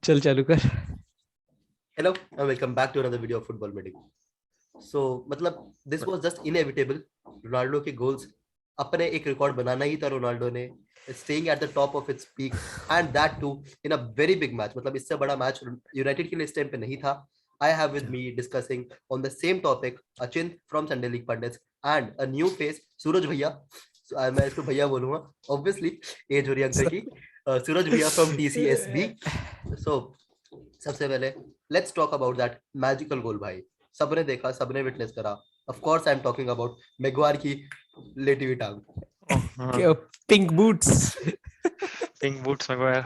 चल चालू कर। Hello and welcome back to another video of Football Meeting. So मतलब this was just inevitable. Ronaldo के goals अपने एक रिकॉर्ड बनाना ही था रोनाल्डो ने, staying at the top of its peak and that too in a very big match. मतलब इससे बड़ा match United के लिए इस टाइम पे नहीं था. I have with me discussing on the same topic Achint from Sunday League Pundits and a new face सूरज भैया. मैं इसको भैया बोलूंगा obviously एज हो रही है अंकल की. सूरज भैया from TCSB. So सबसे पहले let's talk about that magical goal भाई. सबने देखा, सबने विटनेस करा. Of course I am talking about Maguire की लेटी हुई टांग. Pink boots. Pink boots Maguire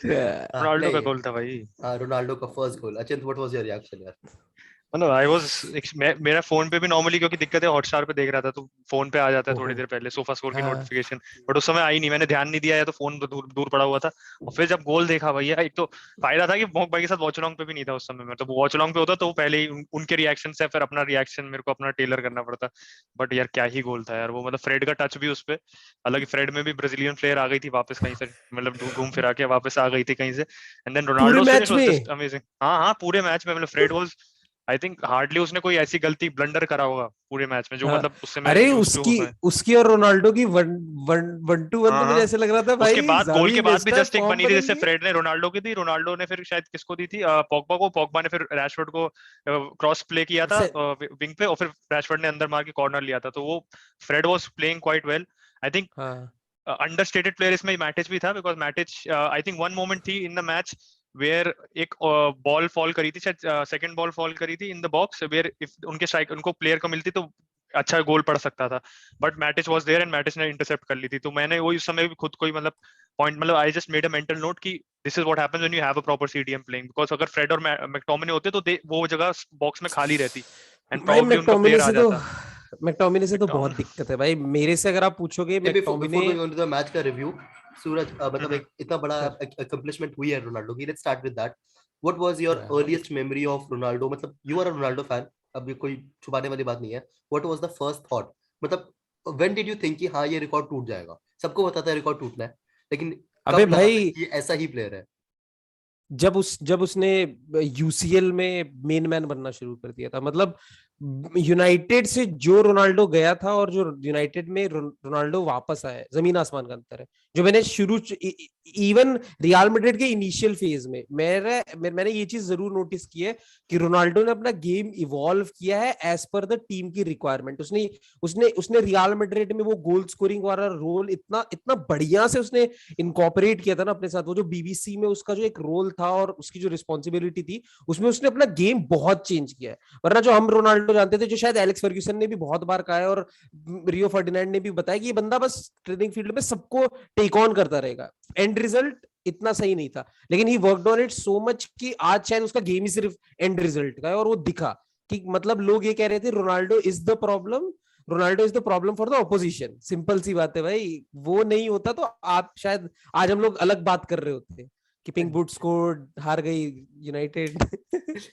Ronaldo का गोल था भाई. रोनाल्डो का first goal. Achint what was your reaction यार? मतलब आई वाज मेरा फोन पे भी नॉर्मली, क्योंकि दिक्कत है हॉटस्टार पे देख रहा था तो फोन पे आ जाता है थोड़ी देर पहले सोफा स्कोर की नोटिफिकेशन, बट उस समय आई नहीं. मैंने ध्यान नहीं दिया या तो फोन दूर पड़ा हुआ था. और फिर जब गोल देखा भैया, एक तो फायदा था कि मोक भाई के साथ वॉच अलॉन्ग पे भी नहीं था उस समय में. तो वॉच अलॉन्ग पे होता तो पहले ही उनके रिएक्शन से फिर अपना रिएक्शन मेरे को अपना टेलर करना पड़ता. बट यार क्या ही गोल था यार वो. मतलब फ्रेड का टच भी उस पे, हालांकि फ्रेड में भी ब्राजीलियन प्लेयर आ गई थी वापस कहीं से, मतलब घूम फिरा के वापस आ गई थी कहीं से. And then Ronaldo finish was just amazing. हाँ पूरे मैच में. मतलब Fred was, I think hardly उसने कोई ऐसी गलती ब्लंडर करा होगा पूरे मैच में जो मतलब उससे मैं यूज्ड टू होता है. उसकी और रोनाल्डो की 1-2-1 तो मुझे ऐसे लग रहा था भाई. उसके बाद गोल के बाद भी जस्ट एक बनी थी जैसे फ्रेड ने रोनाल्डो की दी. रोनाल्डो ने फिर शायद किसको दी थी, पॉग्बा को. पॉग्बा ने फिर रैशफोर्ड को क्रॉस प्ले किया था विंग पे, और फिर रैशफोर्ड ने अंदर मार के कॉर्नर लिया था. तो वो Fred was playing quite well. I think understated player इसमें मैटिच भी था, because Matic I think one moment थी इन द मैच वेयर एक बॉल फॉल करी थी, शायद सेकंड बॉल फॉल करी थी in the box, where if उनके स्ट्राइक उनको प्लेयर को मिलती तो अच्छा गोल पड़ सकता था. But Matic was there and Matic ने इंटरसेप्ट कर ली थी. तो मैंने वो उस समय भी खुद को ही मतलब पॉइंट, मतलब I just made a mental note कि this is what happens when you have a proper CDM playing, because अगर फ्रेड और मैकटोमिनी होते तो वो जगह बॉक्स में खाली रहती एंड प्रोबब्ली उनका प्लेयर आ जाता. मैकटोमिनी से तो बहुत दिक्कत है भाई मेरे से. अगर आप पूछोगे मैकटोमिनी का मैच का रिव्यू, सूरज मतलब एक इतना बड़ा अकम्प्लिशमेंट हुई है रोनाल्डो की. Let's start with that. What was your earliest memory of Ronaldo? मतलब you are a Ronaldo fan, अब ये कोई छुपाने वाली बात नहीं है. What was the first thought? मतलब व्हेन डिड यू थिंक कि हाँ ये रिकॉर्ड टूट जाएगा? सबको पता था रिकॉर्ड टूटना है, लेकिन अबे कब लगा भाई कि ये ऐसा ही प्लेयर है? जब उसने यूसीएल में मेन मैन बनना शुरू कर दिया था. मतलब यूनाइटेड से जो रोनाल्डो गया था और जो यूनाइटेड में रोनाल्डो वापस आया, जमीन आसमान का अंतर है. जो मैंने इवन रियल मैड्रिड के इनिशियल फेज में मैंने ये चीज जरूर नोटिस की है कि रोनाल्डो ने अपना गेम इवॉल्व किया है एज पर द टीम की रिक्वायरमेंट. उसने उसने उसने रियल मैड्रिड में वो गोल स्कोरिंग वाला रोल इतना इतना बढ़िया से उसने इनकॉर्पोरेट किया था ना अपने साथ. वो जो बीबीसी में उसका जो एक रोल था और उसकी जो रिस्पॉन्सिबिलिटी थी, उसमें उसने अपना गेम बहुत चेंज किया है. वरना जो हम रोनाल्डो जानते थे, जो शायद एलेक्स फर्ग्यूसन ने भी बहुत बार कहा है और रियो फर्डिनेंड ने भी बताया कि ये बंदा बस ट्रेनिंग फील्ड में सबको टेक ऑन करता रहेगा. एंड रिजल्ट इतना सही नहीं था, लेकिन he worked on it so much कि आज शायद उसका गेम ही सिर्फ एंड रिजल्ट का है. और वो दिखा कि मतलब लोग ये कह रहे थे Ronaldo is the problem, Ronaldo is the problem for the opposition. Simple सी बात है भाई. वो नहीं होता तो आप शायद आज हम लोग अलग बात कर रहे होते कि पिंक बूट्स को हार गई यूनाइटेड.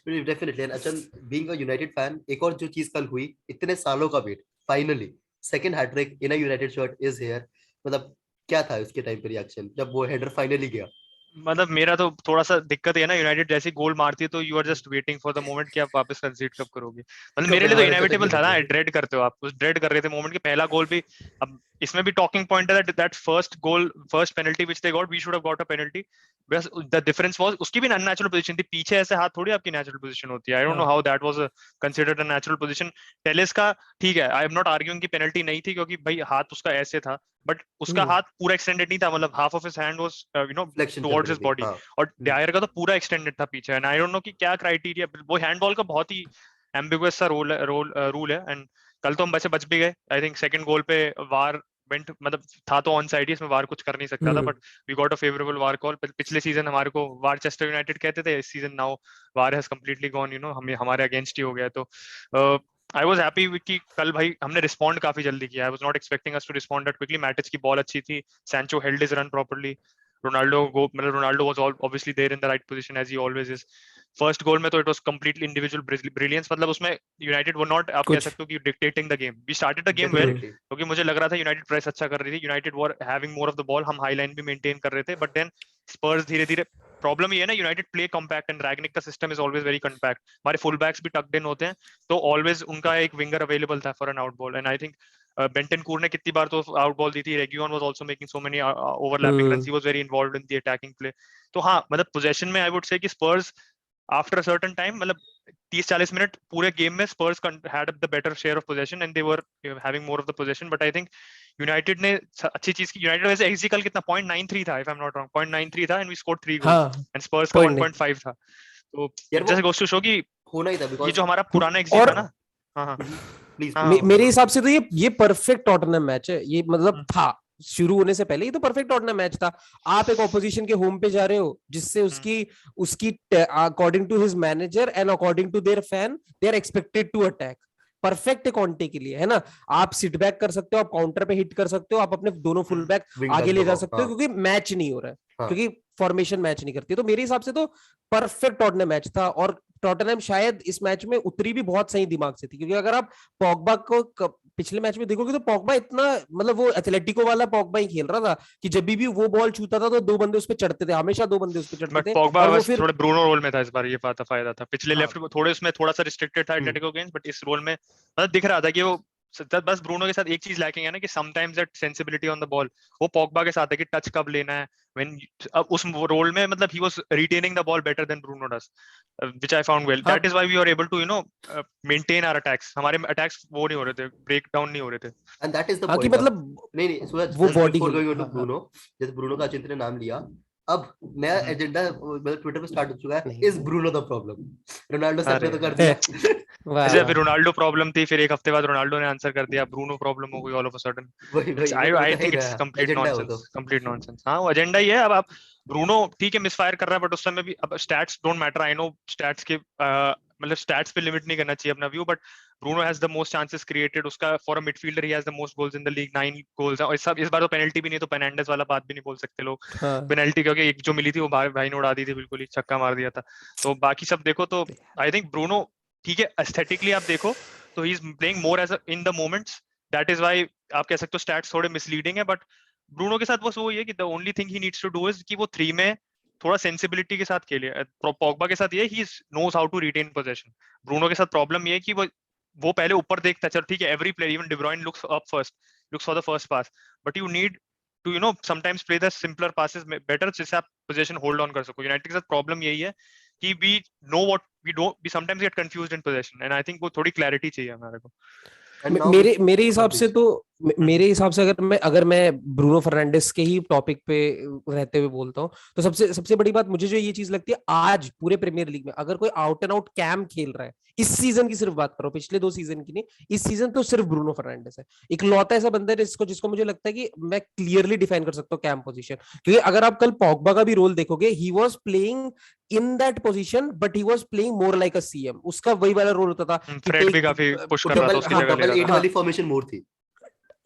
डेफिनेटली. एंड अच्छा, बीइंग अ यूनाइटेड फैन, एक और जो चीज कल हुई, इतने सालों का wait, finally second hattrick in a United shirt is here. मतलब क्या था उसके टाइम पे रिएक्शन जब वो हेडर फाइनली गया? मतलब मेरा तो थोड़ा सा दिक्कत है ना, यूनाइटेड जैसी गोल मारती है तो you are just waiting for the moment कि आप वापस कंसीड कब करोगे. मतलब मेरे लिए तो इनएविटेबल था ना, ड्रेड करते हो आप, उस ड्रेड कर रहे थे मोमेंट के. पहला गोल भी, अब इसमें भी टॉकिंग पॉइंट है that first goal, first penalty which they got, we should have got a penalty. बस द डिफरेंस वाज उसकी भी अननेचुरल पोजीशन थी. पीछे ऐसे हाथ थोड़ी आपकी नेचुरल पोजीशन होती है. I don't know how that was considered a natural position. Telles का ठीक है, आई एम नॉट आर्ग्यूइंग कि पेनल्टी नहीं थी, क्योंकि भाई हाथ उसका ऐसे था, बट उसका हाथ पूरा एक्सटेंडेड नहीं था. मतलब half of his hand was towards his body, और डायर का तो पूरा एक्सटेंडेड था पीछे. एंड आई डोंट नो कि क्या क्राइटेरिया, वो हैंडबॉल का बहुत ही एम्बिगुअस सा रूल है. एंड कल तो हम बच भी गए. आई थिंक सेकंड गोल पे वार वेंट, मतलब था तो ऑन साइड ही, इसमें वार कुछ कर नहीं सकता था, but we got a favourable VAR call. पिछले सीजन हमारे को वार चेस्टर यूनाइटेड कहते थे, इस season now VAR has completely gone, हमें हमारे अगेंस्ट ही हो गया. तो आई वाज हैप्पी कि कल भाई हमने रिस्पॉन्ड काफी जल्दी किया. I was not expecting us to respond that quickly. Matic की बॉल अच्छी थी, Sancho held his run properly. Ronaldo was obviously there in the right position as he always is. First goal में तो it was completely individual brilliance. मतलब उसमें United were not, आप कह सकते हो कि dictating the game. We started the game well, क्योंकि मुझे लग रहा था यूनाइटेड प्रेस अच्छा कर रही थी, United were having more of the ball, हम हाई लाइन भी मेंटेन कर रहे थे. बट देन स्पर्स धीरे धीरे प्रॉब्लम ये है ना, United play compact and Rangnick का system is always very compact. हमारे फुल बैक्स भी टक्ड इन होते हैं, तो ऑलवेज उनका एक विंगर अवेलेबल था for an out ball. And I think Bentancur ने कितनी बार तो आउट बॉल दी थी. Reguilon was also making so many overlapping runs. He was very involved in the attacking play. तो हाँ, मतलब पोजीशन में आई वुड से कि स्पर्स आफ्टर अ सर्टेन टाइम, मतलब 30-40 मिनट पूरे गेम में स्पर्स had the better share of possession and they were having more of the possession. But I think United ने अच्छी चीज की. यूनाइटेड वैसे एक्सजी कल कितना 0.93 था, if I'm not wrong, 0.93 था, and we scored 3 goals. हाँ, and Spurs का 1.5 था. तो यार वो जैसे गोस टू शो कि होना ही था, ये बिकॉज जो हमारा पुराना एक्सजी और था ना. हाँ हाँ प्लीज हाँ, मेरे हिसाब से तो ये परफेक्ट टॉटनहम मैच है. ये मतलब था शुरू होने से पहले, ये तो परफेक्ट टॉटनहम मैच था. आप एक ऑपोजिशन के होम पे जा रहे हो जिससे उसकी according to his manager and according to their fan they are expected to attack. Perfect है कॉन्टे के लिए, है ना. आप सिट बैक कर सकते हो, आप काउंटर पे हिट कर सकते हो, आप अपने दोनों फुल बैक आगे ले जा सकते हो, क्योंकि मैच नहीं हो रहा है, क्योंकि फॉर्मेशन मैच नहीं करती. तो मेरे हिसाब से तो परफेक्ट टॉटनहम मैच था. और टॉटनहम शायद इस मैच में उतरी भी बहुत सही दिमाग से थी, क्योंकि अगर आप पॉगबा को पिछले मैच में देखोगे तो पॉगबा इतना, मतलब वो एथलेटिको वाला पॉगबा ही खेल रहा था कि जब भी वो बॉल छूता था तो 2 बंदे उस पर चढ़ते थे, हमेशा 2 बंदे उस पर चढ़ते बट थे. पॉगबा और वो बस फिर थोड़ा ब्रूनो रोल में था इस बार, ये फायदा था. पिछले हाँ. लेफ्ट थोड़े उसमें थोड़ा सा रिस्ट्रिक्टेड था एटलेटिको अगेंस्ट, बट इस रोल में मतलब दिख रहा था कि वो बस ब्रूनो के साथ एक चीज लैकिंग है ना, कि sometimes that sensibility on the ball वो पॉगबा के साथ है कि टच कब लेना है. व्हेन अब उस रोल में मतलब he was retaining the ball better than Bruno does, which I found well. That is why we are able to maintain our attacks. हमारे अटैक्स वो नहीं हो रहे थे, ब्रेक डाउन नहीं हो रहे थे. एंड दैट इज द हाँ, कि पॉइंट. मतलब नहीं सूरज, वो just body before going on to हाँ, ब्रूनो, जैसे ब्रूनो का अचिंत्य ने नाम लिया, अब नया एजेंडा मतलब ट्विटर पे स्टार्ट हो चुका है, नहीं. Is Bruno the problem. Ronaldo sir ने अरे तो कर दिया. वाह ऐसे वाह. अभी रोनाल्डो प्रॉब्लम थी, फिर एक हफ्ते बाद रोनाल्डो ने आंसर कर दिया, ब्रूनो प्रॉब्लम हो गई ऑल ऑफ अ सडन. वही इट्स वही वो आई तो आई बता ही थिंक रहा इट्स है, कंप्लीट एजेंडा है वो नॉनसेंस, तो. Complete nonsense. हाँ, वो एजेंडा ही है. अब आप ब्रूनो ठीक है मिसफायर कर रहा है, बट उस समय भी अब stats don't matter. I know stats के मतलब स्टैट्स पे लिमिट नहीं करना चाहिए अपना view, but Bruno has the most chances created. उसका for a midfielder he has the most goals in the league, 9 goals. और इस बार तो पेनल्टी भी नहीं, तो पेनांडेस वाला बात भी नहीं बोल सकते लोग. हाँ. पेनल्टी क्योंकि एक जो मिली थी वो भाई ने उड़ा दी थी, बिल्कुल ही छक्का मार दिया था. तो बाकी सब देखो तो आई थिंक ब्रूनो ठीक है. एस्थेटिकली आप देखो तो he is playing more as in the moments. That is why आप कह सकते हो स्टैट्स थोड़े मिसलीडिंग है. बट ब्रूनो के साथ बस वो ये कि the only thing he needs to do is कि वो 3 में थोड़ा सेंसिबिलिटी के साथ खेले. पॉगबा के साथ ये he knows how to retain position. Bruno के साथ प्रॉब्लम ये है कि वो पहले ऊपर देखता है. चलो ठीक है, every player even De Bruyne looks up first, looks for the first pass, but you need to sometimes play the simpler passes better, जिससे आप पोजीशन होल्ड ऑन कर सको. यूनाइटेड के साथ प्रॉब्लम यही है कि we know what we sometimes get confused in position, and I think वो थोड़ी क्लैरिटी चाहिए हमारे को. एंड नाउ मेरे हिसाब से तो मेरे हिसाब से अगर मैं ब्रूनो फर्नांडिस के ही टॉपिक पे रहते हुए बोलता हूँ, तो सबसे सबसे बड़ी बात मुझे जो ये चीज लगती है, आज पूरे प्रीमियर लीग में अगर कोई आउट एंड आउट कैम खेल रहा है, इस सीजन की सिर्फ बात करो, पिछले 2 सीजन की नहीं, इस सीजन तो सिर्फ ब्रूनो फर्नांडिस है. इकलौता ऐसा बंदा है जिसको मुझे लगता है कि मैं क्लियरली डिफाइन कर सकता हूँ कैम पोजीशन. क्योंकि अगर आप कल पॉगबा का भी रोल देखोगे, he was playing in that position, but he was playing more like a CM. उसका वही वाला रोल होता था कि फ्रेड भी काफी पुश कर रहा था, उसकी जगह ले डबल रहा 8 था. वाली फॉर्मेशन मोर थी.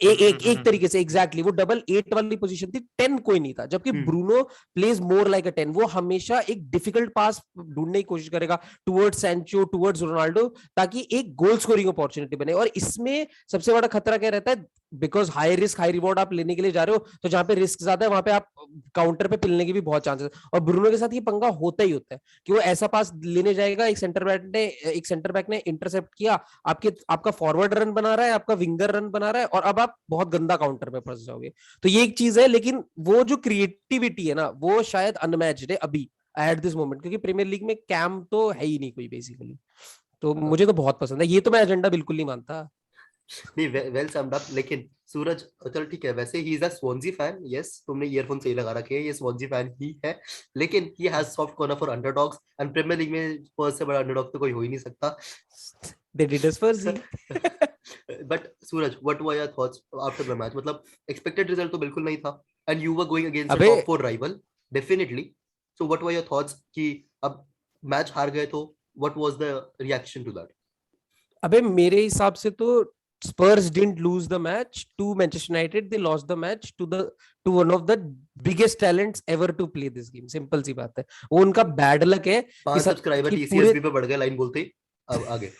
एक तरीके से एग्जैक्टली वो डबल 8 वाली पोजीशन थी, 10 कोई नहीं था. जबकि Bruno plays more like a 10. वो हमेशा एक डिफिकल्ट पास ढूंढने की कोशिश करेगा टुवर्ड्स सैंचो, टुवर्ड्स रोनाल्डो, ताकि एक गोल स्कोरिंग अपॉर्चुनिटी बने. और इसमें सबसे बड़ा खतरा क्या रहता है, because high risk high reward आप लेने के लिए जा रहे हो, तो जहां पे रिस्क ज्यादा है वहां पे आप काउंटर पे पिलने की भी बहुत चांसेस. और ब्रूनो के साथ ये पंगा होता ही होता है कि वो ऐसा पास लेने जाएगा, एक सेंटर बैक ने इंटरसेप्ट किया, आपका फॉरवर्ड रन बना रहा है, आपका विंगर रन बना रहा है, और अब आप बहुत गंदा काउंटर में फंस जाओगे. तो ये एक चीज है, लेकिन वो जो क्रिएटिविटी है ना, वो शायद अनमैच्ड है अभी एट दिस मोमेंट, क्योंकि प्रीमियर लीग में कैम तो है ही नहीं कोई बेसिकली. तो मुझे तो बहुत पसंद है ये. तो मैं एजेंडा बिल्कुल नहीं मानता. नहीं, वेल समड अप. लेकिन सूरज चल ठीक है, वैसे he is a Swansea fan. Yes, तुमने ईयरफोन सही लगा रखे हैं, ये स्वानसी फैन ही है. लेकिन he has soft corner for underdogs, and premier league में स्पर्स से बड़ा अंडरडॉग तो कोई हो ही नहीं सकता. They did us for Z. But Suraj, what were your thoughts after the match? मतलब एक्सपेक्टेड रिजल्ट तो बिल्कुल नहीं था, and you were going against a top 4 rival definitely. So what were your thoughts कि अब मैच हार गए, तो what was the reaction to that? अबे मेरे हिसाब से तो Spurs didn't lose the match to Manchester United. They lost the match to one of the biggest talents ever to play this game. Simple सी बात है. वो उनका बैड लक है 5 सब्सक्राइबर कि टीसीएसबी पे बढ़ गए लाइन बोलते ही. अब आगे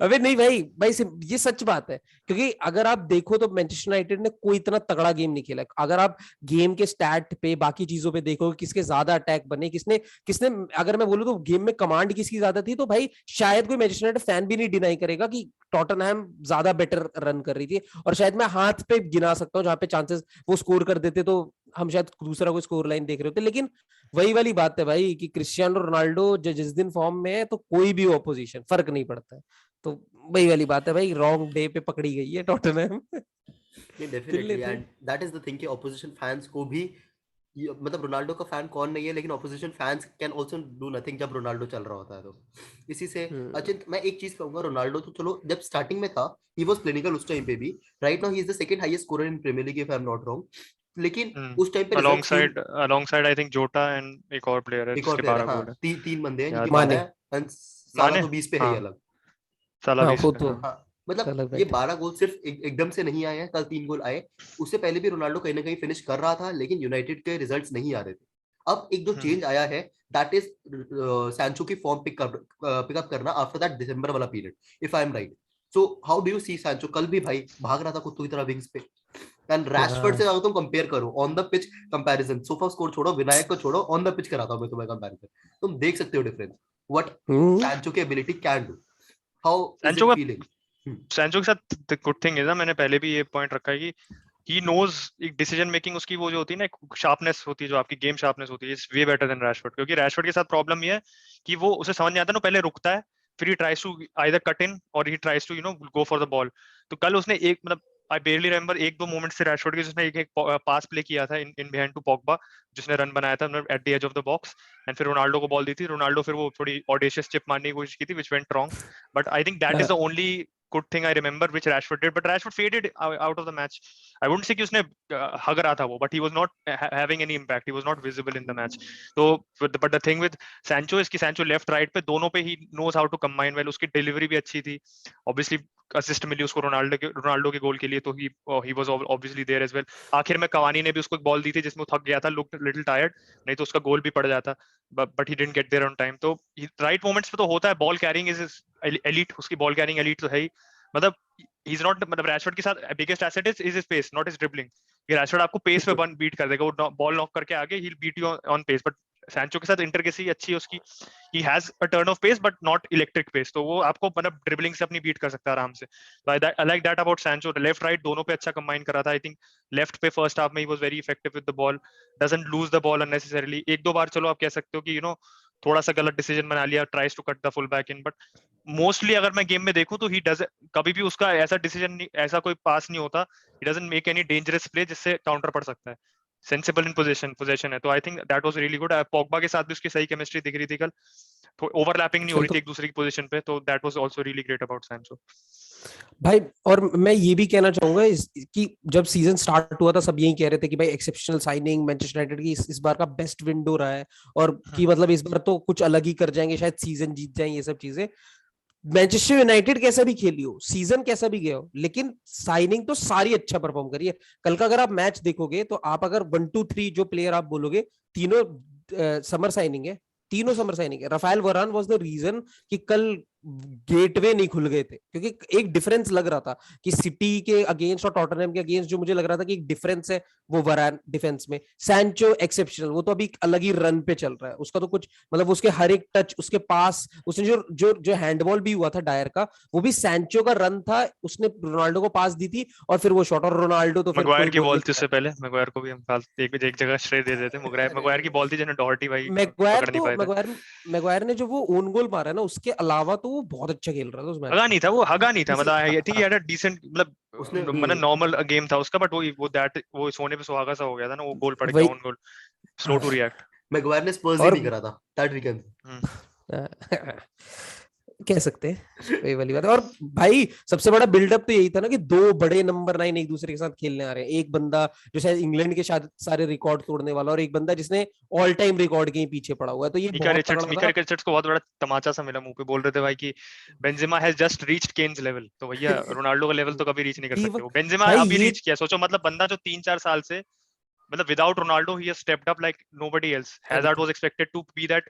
अबे नहीं भाई भाई ये सच बात है, क्योंकि अगर आप देखो तो मैनचेस्टर यूनाइटेड ने कोई इतना तगड़ा गेम नहीं खेला। अगर आप गेम के स्टैट पे बाकी चीजों पे देखो किसके ज्यादा अटैक बने, किसने किसने अगर मैं बोलूं तो गेम में कमांड किसकी ज्यादा थी, तो भाई शायद कोई मैनचेस्टर यूनाइटेड फैन भी नहीं डिनाई करेगा कि टॉटनहैम ज्यादा बेटर रन कर रही थी। और शायद मैं हाथ पे गिना सकता हूँ जहां पे चांसेस वो स्कोर कर देते तो हम शायद दूसरा कोई स्कोर लाइन देख रहे होते। लेकिन वही वाली बात है भाई कि क्रिस्टियानो रोनाल्डो जिस दिन फॉर्म में है तो कोई भी ऑपोजिशन फर्क नहीं पड़ता है। तो वही वाली बात है भाई, रॉन्ग डे पे पकड़ी गई है टॉटनहैम। नहीं definitely, and that is the thing कि ऑपोजिशन फैंस को भी मतलब रोनाल्डो का फैन कौन नहीं है, लेकिन opposition fans can also do nothing जब रोनाल्डो चल रहा होता है। तो इसी से अचिंत मैं एक चीज कहूंगा, रोनाल्डो तो चलो जब स्टार्टिंग में था ही वाज क्लिनिकल उस टाइम पे भी, right now he is the second highest scorer in Premier League if I am not wrong, लेकिन उस टाइम पे alongside I think Jota and एक और प्लेयर है एक और जिसके प्लेयर 12 गोल है। तीन बंदे हैं जिनके माने 12 हैं, साला माने तो 20 पे है ही अलग। साला हाँ 20 वो पे, तो हाँ मतलब अलग ये बात है। 12 गोल सिर्फ एकदम से नहीं आए हैं, कल 3 गोल आए। उससे पहले भी रोनाल्डो कहीं ना कहीं फिनिश कर रहा था, लेकिन यूनाइटेड के रिजल्ट्स नहीं आ रहे थे। अब एक जो चेंज आया है दैट इज सैंचो की फॉर्म पिकअप करना आफ्टर दैट दिसंबर वाला period, if I am right. So how do you see Sancho? कल भी भाई भाग रहा था कुत्तों की तरह विंग्स पे। एंड रैशफोर्ड से अगर तुम कंपेयर करो on the pitch, comparison sofa score छोड़ो, विनायक को छोड़ो, ऑन द पिच कराता हूं मैं तुम्हें कंपैरिजन, तुम देख सकते हो डिफरेंस व्हाट सैंचो की ability can do. How is Sancho it का फीलिंग? सैंचो के साथ गुड थिंग है ना, मैंने पहले भी ये पॉइंट रखा है कि ही नोज एक डिसीजन मेकिंग उसकी वो जो होती है ना, एक शार्पनेस होती है जो आपकी गेम शार्पनेस होती है, is way better than Rashford. क्योंकि रैशफोर्ड के साथ प्रॉब्लम ये है कि वो उसे समझ नहीं आता ना, पहले रुकता है फिर he tries to either cut in और he tries to go for the ball. तो कल उसने एक मतलब आई बेयरली रिमेंबर एक दो मोमेंट से रैशफोर्ड के जिसने एक पास प्ले किया था इन बिहाइंड टू पॉगबा, जिसने रन बनाया था at the edge of the box, and फिर रोनाल्डो को बॉल दी थी। रोनाल्डो फिर वो थोड़ी ऑडेशियस चिप मारने की कोशिश की थी which went wrong, but I think that is the only good thing I remember which Rashford did, but Rashford faded out of the match. I wouldn't say कि उसने हग रहा था वो, but he was not having any impact. He was not visible in the match. So, but the thing with Sancho is कि Sancho left right पे दोनों पे he knows how to combine well. उसकी delivery भी अच्छी थी. Obviously assist मिली उसको Ronaldo के गोल के लिए, तो he was obviously there as well. आखिर में कवानी ने भी उसको एक बॉल दी थी जिसमें वो थक गया था, looked little tired, नहीं तो उसका गोल भी पड़ जाता, but he didn't get there on time. तो राइट मोमेंट्स पे तो होता है, बॉल कैरिंग इज एलीट, उसकी बॉल कैरिंग एलीट तो है ही। मतलब ही इज नॉट, मतलब रैशफोर्ड के साथ biggest asset is his pace, not his dribbling. ये रैशफोर्ड आपको पेस पे बीट कर देगा, वो बॉल नॉक करके आगे he will beat you on pace, but Sancho के साथ इंटरकेसी अच्छी है उसकी, he has a turn of pace but not electric pace, तो वो आपको मतलब ड्रिबलिंग से अपनी बीट कर सकता है आराम से। तो I like that about Sancho, left right दोनों पे अच्छा कंबाइन कर रहा था। आई थिंक लेफ्ट पे फर्स्ट हाफ में ही was very effective with the ball, doesn't lose the ball unnecessarily. एक दो बार चलो आप कह सकते हो कि थोड़ा सा गलत डिसीजन बना लिया, tries to cut the full back in, but mostly अगर मैं गेम में देखूं तो ही डज कभी भी उसका ऐसा डिसीजन नहीं, ऐसा कोई पास नहीं होता, he doesn't make any dangerous play जिससे काउंटर पड़ सकता है। सेंसिबल इन पोजीशन है, तो I think that was really good. Pogba के साथ भी उसकी सही केमिस्ट्री दिख रही थी कल, तो ओवरलैपिंग नहीं हो रही थी एक दूसरे की पोजीशन पे, तो that was also really great about Sancho भाई। और मैं ये भी कहना चाहूंगा कि जब सीजन स्टार्ट हुआ था सब यही कह रहे थे कि भाई एक्सेप्शनल साइनिंग मैनचेस्टर यूनाइटेड की इस बार का बेस्ट विंडो रहा है, और कि मतलब इस बार तो कुछ अलग ही कर जाएंगे, शायद सीजन जीत जाएंगे, ये सब चीजें। मैनचेस्टर यूनाइटेड कैसा भी खेली हो, सीजन कैसा भी गया हो, लेकिन साइनिंग तो सारी अच्छा परफॉर्म करी है। कल का अगर आप मैच देखोगे तो आप अगर 1-2-3 जो प्लेयर आप बोलोगे, तीनों समर साइनिंग है, तीनों समर साइनिंग है। राफेल वरान वाज द रीजन कि कल गेटवे नहीं खुल गए थे, क्योंकि एक डिफरेंस लग रहा था कि सिटी के अगेंस्ट और टॉटनहम के अगेंस्ट जो मुझे लग रहा था कि एक डिफरेंस है वो वरान डिफेंस में। सैंचो एक्सेप्शनल, वो तो अभी अलग ही रन पे चल रहा है, उसका तो कुछ मतलब उसके हर एक टच, उसके पास, उसने जो जो जो हैंडबॉल भी हुआ था डायर का, वो भी सैंचो का रन था, उसने रोनाल्डो को पास दी थी और फिर वो शॉट, और रोनाल्डो तो फिर मैग्वायर कोई की बोल बॉल नहीं थी उससे सकता। पहले, मैग्वायर को भी हम एक जगह श्रेय दे देते। मैग्वायर की बॉल थी जिन्हें डॉर्टी भाई मैग्वायर पकड़ नहीं तो पाए थे। मैग्वायर ने जो वो ओन गोल मारा ना, उसके अलावा तो वो बहुत अच्छा खेल रहा था उस मैच हगा में। नहीं था वो, हगा नहीं था, इसी मतलब I think he had a decent, उसने मतलब नॉर्मल गेम था उसका, बट वो सोने पे सुहागा सा हो गया था ना, वो गोल पड़ गया, वही। On goal, slow to react. Maguire ने स्पर्स ही और नहीं करा था दैट वीकेंड। कह सकते हैं, वही वाली बात है। और भाई सबसे बड़ा बिल्डअप तो यही था ना कि दो बड़े नंबर 9 एक दूसरे के साथ खेलने आ रहे हैं। एक बंदा जो शायद इंग्लैंड के सारे रिकॉर्ड तोड़ने वाला, और एक बंदा जिसने ऑल टाइम रिकॉर्ड के ही पीछे पड़ा हुआ है, तो ये बहुत तगड़ा मिका था। रिचर्ड्स को बहुत बड़ा तमाचा सा मिला, मुंह पे बोल रहे थे भाई कि Benzema has just reached Kane's level, तो भैया रोनाल्डो का लेवल तो कभी रीच नहीं कर सकते वो, बेंजेमा भाई अभी ये रीच किया, सोचो मतलब बंदा जो 3-4 साल से मतलब without Ronaldo he has stepped up like nobody else. Hazard was expected to be that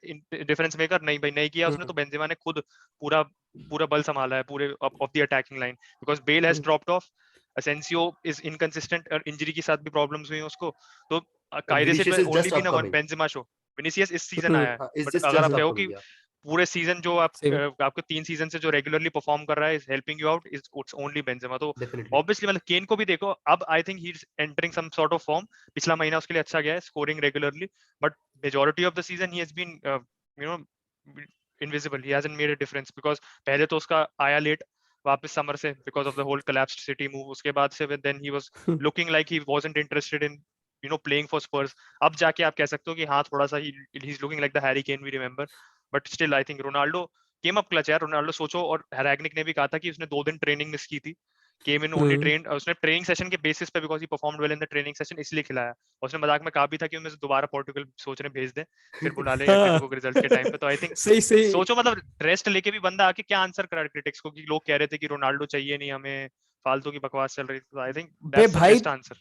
difference maker, नहीं भाई नहीं किया उसने, तो बेंजेमा ने खुद पूरा बल संभाला है पूरे of the attacking line, because Bale has dropped off, Asensio is inconsistent, और इंजरी के साथ भी प्रॉब्लम्स हुई हैं उसको, तो कायदे से Vinicius is only just been a one upcoming. Benzema show. Vinicius इस सीजन आया है, It's बट just अगर आप कहो upcoming, कि yeah. पूरे सीजन जो Same. आपके 3 सीजन से जो रेगुलरली परफॉर्म कर रहा है, is helping you out, is it's only Benzema. तो Definitely. ऑब्वियसली मतलब केन को भी देखो, अब I think he is entering some sort of form. पिछला महीना उसके लिए अच्छा गया है, scoring regularly, but majority of the season he has been you know invisible. He hasn't made a difference, because पहले तो उसका आया लेट वापस समर से because of the whole collapsed city move. उसके बाद से then he was looking like he wasn't interested in playing for Spurs. अब जाके आप कह सकते हो कि हाँ थोड़ा सा he is looking like the Harry Kane we remember, but still I think Ronaldo came up clutch यार. रोनाल्डो सोचो, और हैराग्निक ने भी कहा था कि उसने 2 दिन ट्रेनिंग मिस की थी, केम इन ओनली ट्रेन, उसने ट्रेनिंग सेशन के बेसिस पे, because he performed well in the training session, इसलिए खिलाया. उसने मजाक में कहा भी था कि उन्हें दोबारा पोर्टुगल सोच रहे भेज दें, फिर बुला ले एटलेटिको के रिजल्ट के टाइम पे. तो आई थिंक सही सोचो मतलब रेस्ट लेके भी बंदा आके क्या आंसर करा क्रिटिक्स को, कि लोग कह रहे थे कि रोनाल्डो चाहिए नहीं हमें, फालतू की बकवास चल रही थी. तो I think that's the best answer.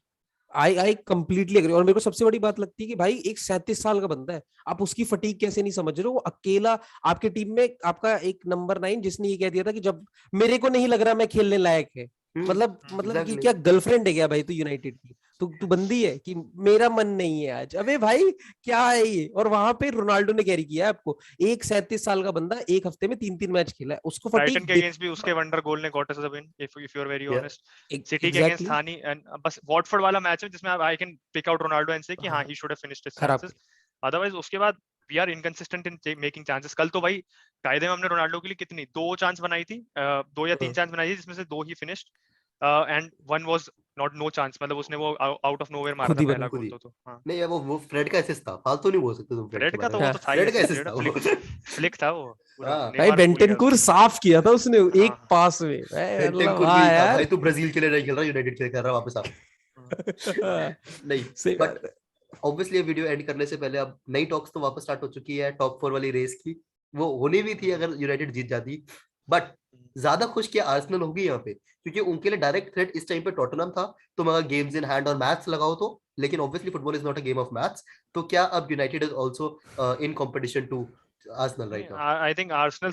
I completely agree. और मेरे को सबसे बड़ी बात लगती है कि भाई एक 37 साल का बंदा है, आप उसकी फटीग कैसे नहीं समझ रहे हो. वो अकेला आपके टीम में आपका एक नंबर 9 जिसने ये कह दिया था कि जब मेरे को नहीं लग रहा मैं खेलने लायक है. मतलब कि exactly. क्या गर्लफ्रेंड है क्या भाई तू यूनाइटेड की? तू बंदी है कि मेरा मन नहीं है आज. अबे भाई क्या है ये? और वहां पे रोनाल्डो ने कैरी किया है आपको. एक 37 साल का बंदा एक हफ्ते में 3 मैच खेला है, उसको ब्राइटन के फटीग अगेंस्ट भी उसके वंडर गोल ने got us the win, if you are very Yeah. Honest. City के अगेंस्ट था नहीं, एंड बस वॉटफोर्ड वाला मैच है जिसमें I can pick out Ronaldo and say कि हाँ he should have finished his खराब. चांसेस. अदरवाइज उसके बाद we are inconsistent in making chances. कल तो भाई कायदे में हमने रोनाल्डो के लिए कितनी 2 चांस बनाई थी, 2 या 3 चांस बनाई थी, जिसमें से 2 ही finished, and one was not know chance. मतलब उसने वो आउट ऑफ नोवेयर मारा था पहला गोल. तो हाँ नहीं वो फ्रेड का असिस्ट था, फालतू नहीं बोल सकते तुम फ्रेड का, तो बारे वो में. तो था ही, फ्रेड का असिस्ट था वो. फ्लिक था वो पूरा. हाँ. भाई बेंटेनकुर साफ किया था उसने एक हाँ. पास में. मतलब बेंटेनकुर हाँ भी था यार. भाई, तू ब्राजील के लिए नहीं खेल रहा, यूनाइटेड के लिए खेल रहा, वापस आ. नहीं सही बट बात है. ऑब्वियसली ये वीडियो एंड करने से पहले अब नई टॉक्स तो वापस स्टार्ट हो चुकी है टॉप 4 वाली रेस की. वो होनी भी थी अगर यूनाइटेड जीत जाती, बट ज्यादा खुश क्या आर्सेनल होगी यहाँ पे, क्योंकि उनके लिए डायरेक्ट थ्रेट इस टाइम पे टॉटनहम था. तुम अगर गेम्स इन हैंड और मैथ्स लगाओ तो, लेकिन obviously football is not a game of maths. तो क्या अब United is also in competition to Arsenal right now? I think Arsenal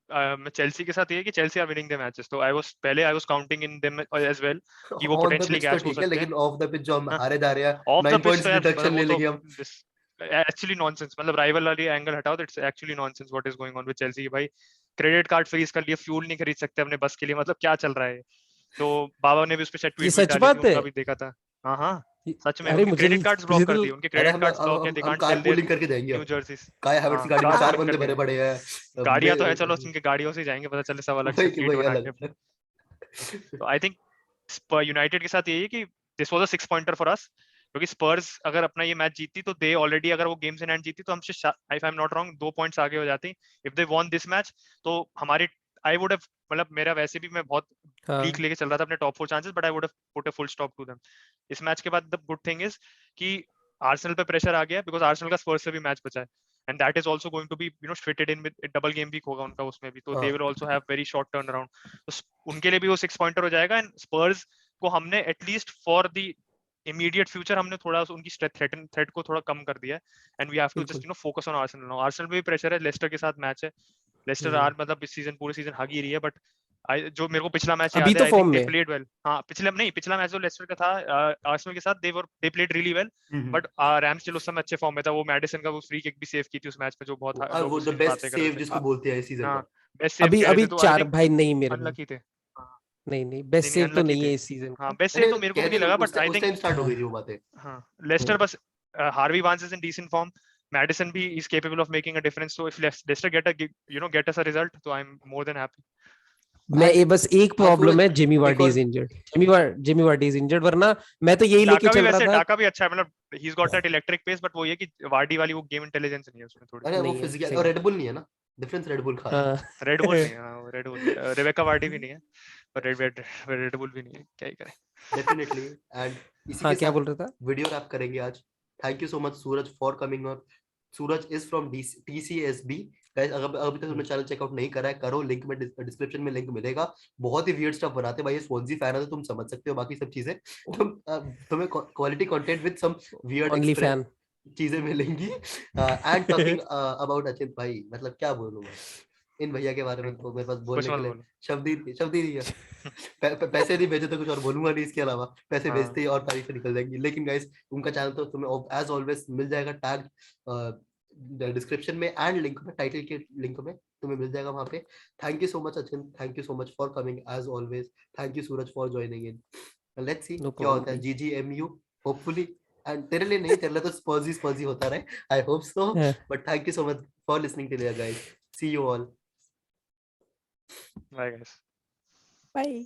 मैं चेल्सी के साथ ये कि Chelsea are winning the matches, तो I was counting in them as well कि वो ऑन द पोटेंशियली पिच तो कैश हो ठीक है, सकते हैं. लेकिन ऑफ द पिच जो हम हारे जा रहे हैं, ऑफ द 9 पिच पॉइंट्स तो यार डिडक्शन ले वो लेंगे तो हम. Actually nonsense. मतलब राइवल वाली एंगल हटाओ तो it's actually nonsense what is going on with Chelsea. भाई क्रेडिट कार्ड फ्रीज कर लिए, फ्यूल नहीं खरीद सकते अपने बस के लिए, मतलब क्या चल रहा है. तो बाबा ने भी उस पे शायद ये ट्वीट सच डाली थी, बात है. उनका भी देखा था. हाँ हाँ सच में अरे उनके मुझे क्रेडिट कार्ड्स ब्लॉक कर दिए, उनके अरे क्रेडिट कार्ड्स ब्लॉक है, दे हम can't car sell their pooling करके जाएंगे न्यू अब. जर्सीज. काय हैवर्ट्स की गाड़ी में 4 बंदे भरे पड़े हैं. गाड़ियां तो है, चलो उनके गाड़ियों से जाएंगे, पता चले सवा लाख से फ्लीट बना के. तो आई थिंक यूनाइटेड के साथ यही है कि this was a 6 pointer for us, क्योंकि स्पर्स अगर अपना ये मैच जीतती तो दे ऑलरेडी, अगर वो गेम्स इन हैंड जीतती तो हमसे if I am not wrong 2 points आगे हो जाती. If they won this match तो हमारे आई वुड हैव, मतलब मेरा वैसे भी मैं बहुत ब्लीक लेके चल रहा था अपने top 4 chances, but I would have put a full stop to them. इस मैच के बाद द गुड थिंग इज कि आर्सेनल पे प्रेशर आ गया, बिकॉज आर्सेनल का स्पर्स से भी मैच बचा है, and that is also going to be fitted in with double game week होगा उनका उसमें भी, तो they will also have very short turnaround. तो उनके लिए भी वो 6 पॉइंटर हो जाएगा. एंड स्पर्स को हमने at least for the immediate future हमने थोड़ा उनकी थ्रेट को थोड़ा कम कर दिया है. And we have to just focus on Arsenal now. Arsenal पे भी प्रेशर है, लेस्टर के साथ मैच है. लेस्टर आर मतलब इस सीजन पूरे सीजन हग ही रही है, बट जो मेरे को पिछला मैच याद है, I think they played well. हाँ पिछला मैच जो लेस्टर का था आर्सेनल के साथ, they played really well, but Ramsdale उस समय अच्छे फॉर्म में था. वो मैडिसन का वो फ्री किक भी सेव की थी उस मैच में, जो बहुत लोग वो द बेस्ट सेव जिसको बोलते हैं इस सीजन का. बेस्ट सेव अभी 4 भाई नहीं मेरे को अनलकी थे. नहीं बेस्ट सेव तो नहीं है इस सीजन. हाँ बेस्ट सेव तो मेरे को भी नहीं लगा, but I think time start हो गई थी वो बातें. हाँ लेस्टर बस Harvey Barnes is in decent form, Madison भी is capable of making a difference. So if Leicester get us a result, so I'm more than happy. मैं ये बस एक प्रॉब्लम है, Jamie Vardy is injured. Jamie Vardy is injured, वरना मैं तो यही लेके चल रहा था. डाका भी अच्छा है, मतलब he's got that electric pace, but वो ये कि वार्डी वाली वो गेम इंटेलिजेंस नहीं है उसमें थोड़ी. अरे वो फिजिकल और रेड बुल नहीं है ना, डिफरेंस रेड बुल का. रेड बुल नहीं है, रेड बुल रेबेका वार्डी भी नहीं है, पर रेड बुल भी नहीं है, क्या ही करें. डेफिनेटली. एंड इसी के क्या साथ बोल रहा था, वीडियो रैप करेंगे आज. Thank you so much Suraj for coming on. Suraj is from TCSB। Guys अगर अभी तक तुमने चैनल चेकआउट नहीं करा है करो, लिंक में डिस्क्रिप्शन में लिंक मिलेगा। बहुत ही वियर्ड स्टफ बनाते हैं भाई, ये स्वानसी फैन है तो तुम समझ सकते हो बाकी सब चीजें। तुम्हें quality content with some weird only fan. चीजें मिलेंगी। एंड टॉकिंग अबाउट अचिंत भाई, मतलब क्या बोलूं मैं इन भैया के बारे में, तो मेरे पास कुछ बोलने मत के लिए बोलो। शब्द ही नहीं है। पैसे नहीं भेजे तो कुछ और बोलूंगा नहीं इसके अलावा, पैसे हाँ। भेजते ही और तारीफें निकल जाएंगी। लेकिन गाइस उनका चैनल तो तुम्हें एज ऑलवेज मिल जाएगा, टैग डिस्क्रिप्शन में एंड लिंक में, टाइटल के लिंक में तुम्हें मिल जाएगा वहां पे। Thank you so much Achint, thank you so much for coming as always, thank you Suraj for joining in. Let's see no क्या होता है, प्रॉब्लम। GGMU hopefully. एंड तेरे लिए नहीं, तेरे लिए तो स्पर्जी होता रहे, I hope so. But thank you so much for listening today guys, see you all. Bye guys. Bye.